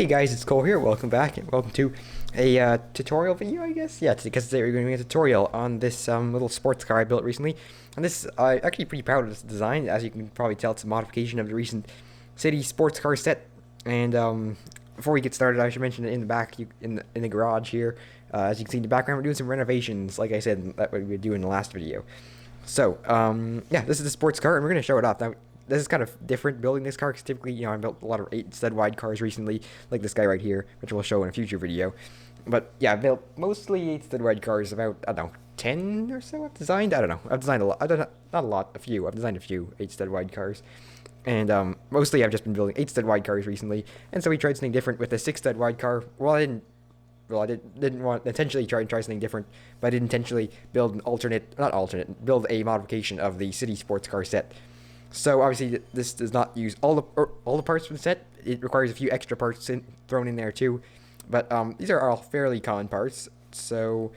Hey guys, it's Cole here. Welcome back and welcome to a tutorial video, I guess. Yeah, because today we're going to be a tutorial on this little sports car I built recently. And this, I'm actually pretty proud of this design. As you can probably tell, it's a modification of the recent City sports car set. And before we get started, I should mention that in the back, in the garage here, as you can see in the background, we're doing some renovations, like I said, that we would do in the last video. So, yeah, this is the sports car, and we're going to show it off. Now, this is kind of different building this car because typically, I built a lot of 8-stud wide cars recently, like this guy right here, which we'll show in a future video. But yeah, I built mostly 8-stud wide cars, about, I don't know, 10 or so I've designed? I don't know. I've designed a lot. Not a lot, a few. I've designed a few 8-stud wide cars. And mostly I've just been building 8-stud wide cars recently. And so we tried something different with a 6-stud wide car. Well, I didn't want intentionally try something different, but I did intentionally build build a modification of the City sports car set. So obviously this does not use all the parts from the set. It requires a few extra parts thrown in there too, but these are all fairly common parts. So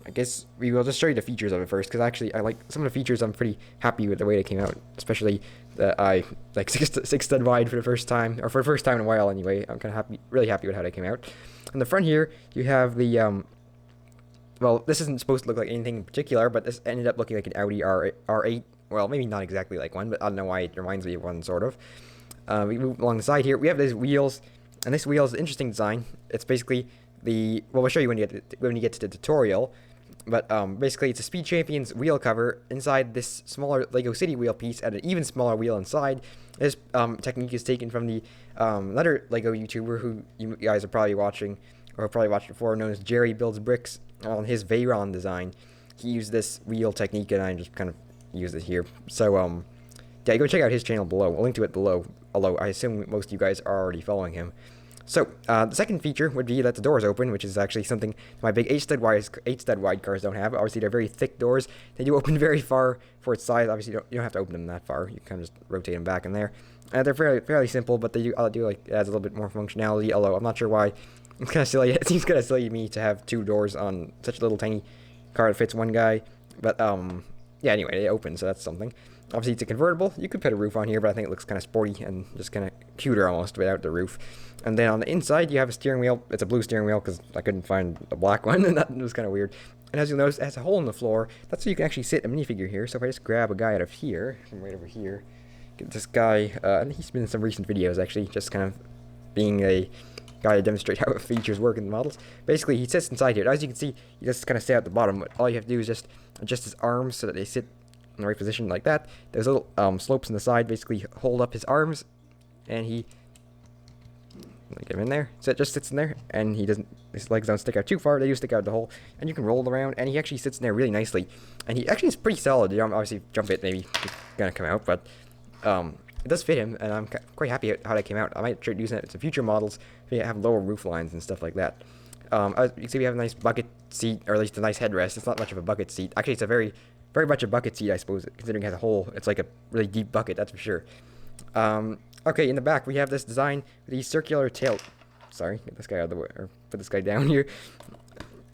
I guess we will just show you the features of it first, because actually I like some of the features. I'm pretty happy with the way they came out, especially that I like six stud wide for the first time, or for the first time in a while anyway. I'm kind of really happy with how they came out. On the front here, you have the well, this isn't supposed to look like anything in particular, but this ended up looking like an Audi R8. Well, maybe not exactly like one, but I don't know why it reminds me of one, sort of. We move along the side here. We have these wheels, and this wheel is an interesting design. It's basically well, we'll show you when you get to the tutorial. But basically, it's a Speed Champions wheel cover inside this smaller Lego City wheel piece, and an even smaller wheel inside. This technique is taken from the another Lego YouTuber who you guys are probably watching, or have probably watched before, known as Jerry Builds Bricks. On his Veyron design, he used this wheel technique, and I just kind of use it here. So yeah, go check out his channel below. I'll link to it below, although I assume most of you guys are already following him. So the second feature would be that the doors open, which is actually something my big 8-stud wide cars don't have. Obviously, they're very thick doors. They do open very far for its size. Obviously, you don't have to open them that far. You kind of just rotate them back in there. They're fairly simple, but they do like adds a little bit more functionality. Although I'm not sure why. It's kind of silly. It seems kind of silly to me to have two doors on such a little tiny car that fits one guy. But yeah, anyway, they open, so that's something. Obviously, it's a convertible. You could put a roof on here, but I think it looks kind of sporty and just kind of cuter almost without the roof. And then on the inside, you have a steering wheel. It's a blue steering wheel because I couldn't find a black one, and that was kind of weird. And as you'll notice, it has a hole in the floor. That's so you can actually sit a minifigure here. So if I just grab a guy out of here, from right over here, get this guy, and he's been in some recent videos actually, just kind of being a guy to demonstrate how features work in the models. Basically, he sits inside here. As you can see, he just kind of stay at the bottom. All you have to do is just adjust his arms so that they sit in the right position like that. There's little slopes on the side, basically hold up his arms, and he get him in there. So it just sits in there, and his legs don't stick out too far. They do stick out the hole, and you can roll around, and he actually sits in there really nicely. And he actually is pretty solid. You know, obviously, jump it, maybe it's gonna come out, but it does fit him, and I'm quite happy how that came out. I might try using it to future models to have lower roof lines and stuff like that. You can see we have a nice bucket seat, or at least a nice headrest. It's not much of a bucket seat. Actually, it's a very much a bucket seat, I suppose, considering it has a hole. It's like a really deep bucket, that's for sure. Okay, in the back, we have this design with these circular tail... Sorry, get this guy out of the way, or put this guy down here.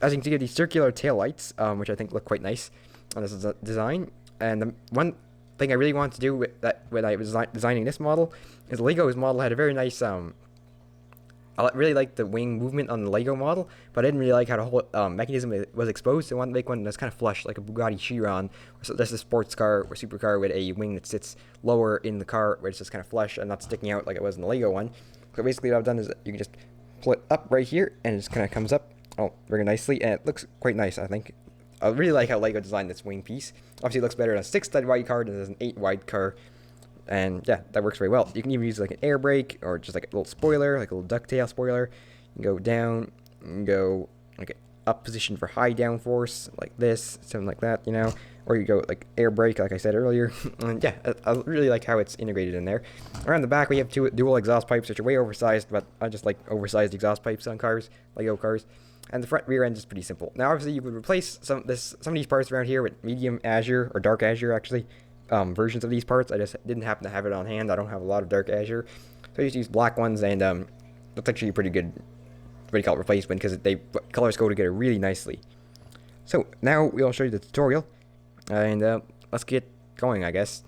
As you can see, these circular tail lights, which I think look quite nice on this design. And the one thing I really wanted to do with that when I was designing this model is Lego's model had a very nice I really liked the wing movement on the Lego model, but I didn't really like how the whole mechanism was exposed. So I wanted to make one that's kind of flush, like a Bugatti Chiron. So that's a sports car or supercar with a wing that sits lower in the car, where it's just kind of flush and not sticking out like it was in the Lego one. So basically what I've done is you can just pull it up right here, and it just kind of comes up very nicely, and it looks quite nice, I think. I really like how Lego designed this wing piece. Obviously, it looks better in a 6-stud wide car than an 8-wide car. And yeah, that works very well. You can even use like an air brake, or just like a little spoiler, like a little ducktail spoiler. You can go down, and go like up position for high downforce, like this, something like that, you know. Or you go like air brake, like I said earlier. And yeah, I really like how it's integrated in there. Around the back, we have two dual exhaust pipes, which are way oversized, but I just like oversized exhaust pipes on cars, Lego cars. And the front rear end is pretty simple. Now, obviously, you would replace some of these parts around here with medium azure, or dark azure, actually. Versions of these parts. I just didn't happen to have it on hand. I don't have a lot of dark azure, so I just use black ones, and that's actually a pretty good, what do you call it, replacement, because colors go together really nicely. So now we'll show you the tutorial, and let's get going, I guess.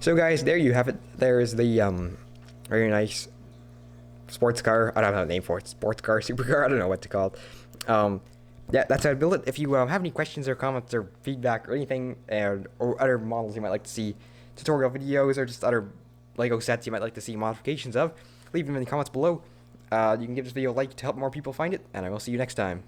So guys, there you have it. There's the very nice sports car. I don't have a name for it. Sports car, supercar. I don't know what to call it. Yeah, that's how I build it. If you have any questions or comments or feedback or anything, or other models you might like to see, tutorial videos, or just other Lego sets you might like to see modifications of, leave them in the comments below. You can give this video a like to help more people find it, and I will see you next time.